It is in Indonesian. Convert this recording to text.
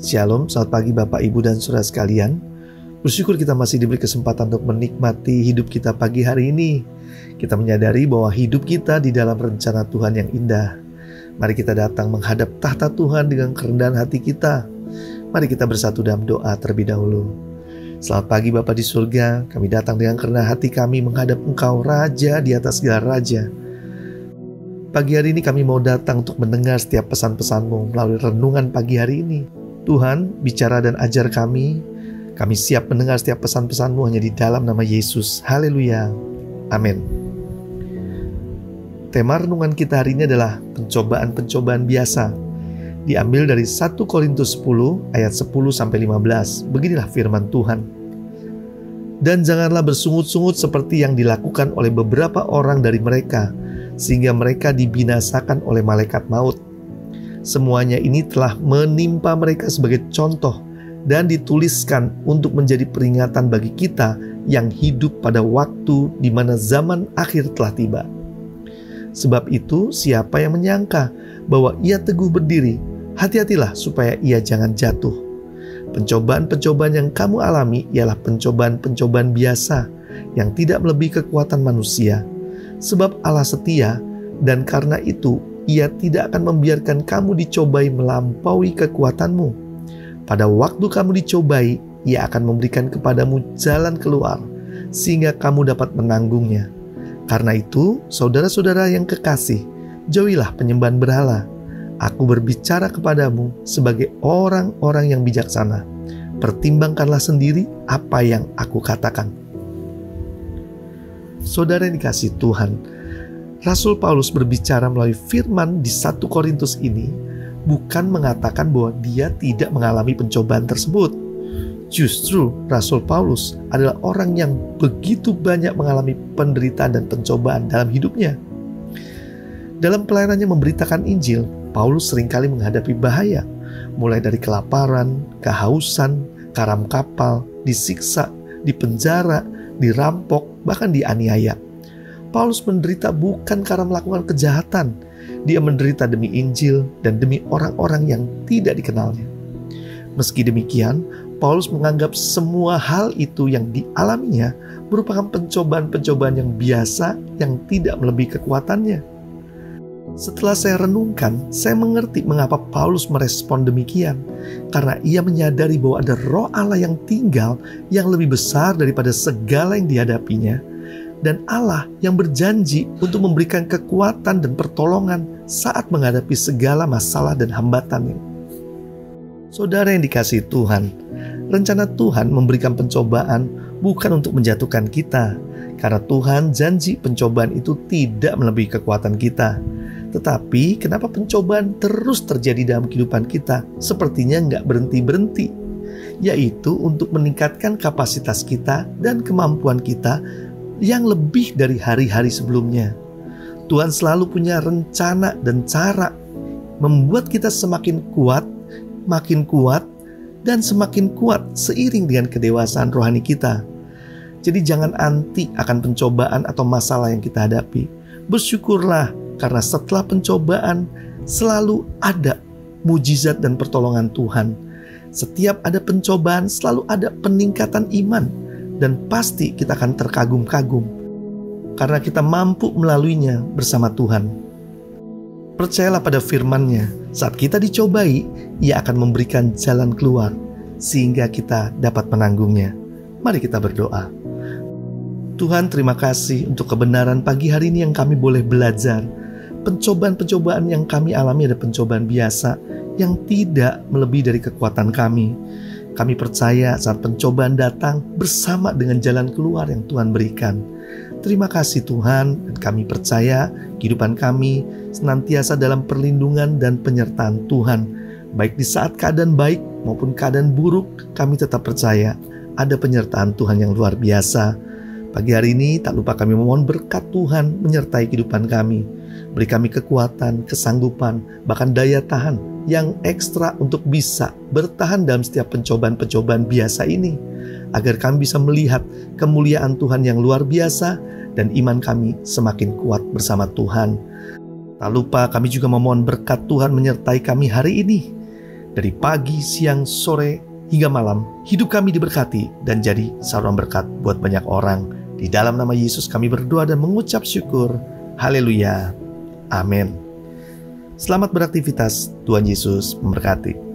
Shalom, selamat pagi Bapak, Ibu, dan Saudara sekalian. Bersyukur kita masih diberi kesempatan untuk menikmati hidup kita pagi hari ini. Kita menyadari bahwa hidup kita di dalam rencana Tuhan yang indah. Mari kita datang menghadap tahta Tuhan dengan kerendahan hati kita. Mari kita bersatu dalam doa terlebih dahulu. Selamat pagi Bapa di surga, kami datang dengan kerendahan hati kami menghadap Engkau, Raja di atas segala raja. Pagi hari ini kami mau datang untuk mendengar setiap pesan-pesan-Mu melalui renungan pagi hari ini. Tuhan, bicara dan ajar kami. Kami siap mendengar setiap pesan-pesan-Mu hanya di dalam nama Yesus. Haleluya. Amin. Tema renungan kita hari ini adalah pencobaan-pencobaan biasa. Diambil dari 1 Korintus 10 ayat 10-15. Beginilah firman Tuhan. Dan janganlah bersungut-sungut seperti yang dilakukan oleh beberapa orang dari mereka, sehingga mereka dibinasakan oleh malaikat maut. Semuanya ini telah menimpa mereka sebagai contoh dan dituliskan untuk menjadi peringatan bagi kita yang hidup pada waktu di mana zaman akhir telah tiba. Sebab itu, siapa yang menyangka bahwa ia teguh berdiri, hati-hatilah supaya ia jangan jatuh. Pencobaan-pencobaan yang kamu alami ialah pencobaan-pencobaan biasa yang tidak melebihi kekuatan manusia. Sebab Allah setia, dan karena itu Ia tidak akan membiarkan kamu dicobai melampaui kekuatanmu. Pada waktu kamu dicobai, Ia akan memberikan kepadamu jalan keluar, sehingga kamu dapat menanggungnya. Karena itu, saudara-saudara yang kekasih, jauhilah penyembahan berhala. Aku berbicara kepadamu sebagai orang-orang yang bijaksana. Pertimbangkanlah sendiri apa yang aku katakan. Saudara yang dikasihi Tuhan, Rasul Paulus berbicara melalui firman di 1 Korintus ini bukan mengatakan bahwa dia tidak mengalami pencobaan tersebut. Justru Rasul Paulus adalah orang yang begitu banyak mengalami penderitaan dan pencobaan dalam hidupnya. Dalam pelayanannya memberitakan Injil, Paulus seringkali menghadapi bahaya, mulai dari kelaparan, kehausan, karam kapal, disiksa, dipenjara, dirampok, bahkan dianiaya. Paulus menderita bukan karena melakukan kejahatan. Dia menderita demi Injil dan demi orang-orang yang tidak dikenalnya. Meski demikian, Paulus menganggap semua hal itu yang dialaminya merupakan pencobaan-pencobaan yang biasa yang tidak melebihi kekuatannya. Setelah saya renungkan, saya mengerti mengapa Paulus merespon demikian. Karena ia menyadari bahwa ada Roh Allah yang tinggal yang lebih besar daripada segala yang dihadapinya. Dan Allah yang berjanji untuk memberikan kekuatan dan pertolongan saat menghadapi segala masalah dan hambatannya. Saudara yang dikasihi Tuhan, rencana Tuhan memberikan pencobaan bukan untuk menjatuhkan kita, karena Tuhan janji pencobaan itu tidak melebihi kekuatan kita. Tetapi kenapa pencobaan terus terjadi dalam kehidupan kita sepertinya nggak berhenti-berhenti? Yaitu untuk meningkatkan kapasitas kita dan kemampuan kita yang lebih dari hari-hari sebelumnya. Tuhan selalu punya rencana dan cara membuat kita semakin kuat, makin kuat, dan semakin kuat seiring dengan kedewasaan rohani kita. Jadi jangan anti akan pencobaan atau masalah yang kita hadapi. Bersyukurlah karena setelah pencobaan selalu ada mujizat dan pertolongan Tuhan. Setiap ada pencobaan selalu ada peningkatan iman. Dan pasti kita akan terkagum-kagum karena kita mampu melaluinya bersama Tuhan. Percayalah pada firman-Nya, saat kita dicobai, Ia akan memberikan jalan keluar sehingga kita dapat menanggungnya. Mari kita berdoa. Tuhan, terima kasih untuk kebenaran pagi hari ini yang kami boleh belajar. Pencobaan-pencobaan yang kami alami adalah pencobaan biasa yang tidak melebihi dari kekuatan kami. Kami percaya saat pencobaan datang bersama dengan jalan keluar yang Tuhan berikan. Terima kasih Tuhan, dan kami percaya kehidupan kami senantiasa dalam perlindungan dan penyertaan Tuhan. Baik di saat keadaan baik maupun keadaan buruk, kami tetap percaya ada penyertaan Tuhan yang luar biasa. Pagi hari ini tak lupa kami memohon berkat Tuhan menyertai kehidupan kami. Beri kami kekuatan, kesanggupan, bahkan daya tahan yang ekstra untuk bisa bertahan dalam setiap pencobaan-pencobaan biasa ini, agar kami bisa melihat kemuliaan Tuhan yang luar biasa dan iman kami semakin kuat bersama Tuhan. Tak lupa kami juga memohon berkat Tuhan menyertai kami hari ini. Dari pagi, siang, sore, hingga malam, hidup kami diberkati dan jadi saluran berkat buat banyak orang. Di dalam nama Yesus kami berdoa dan mengucap syukur. Haleluya. Amin. Selamat beraktivitas. Tuhan Yesus memberkati.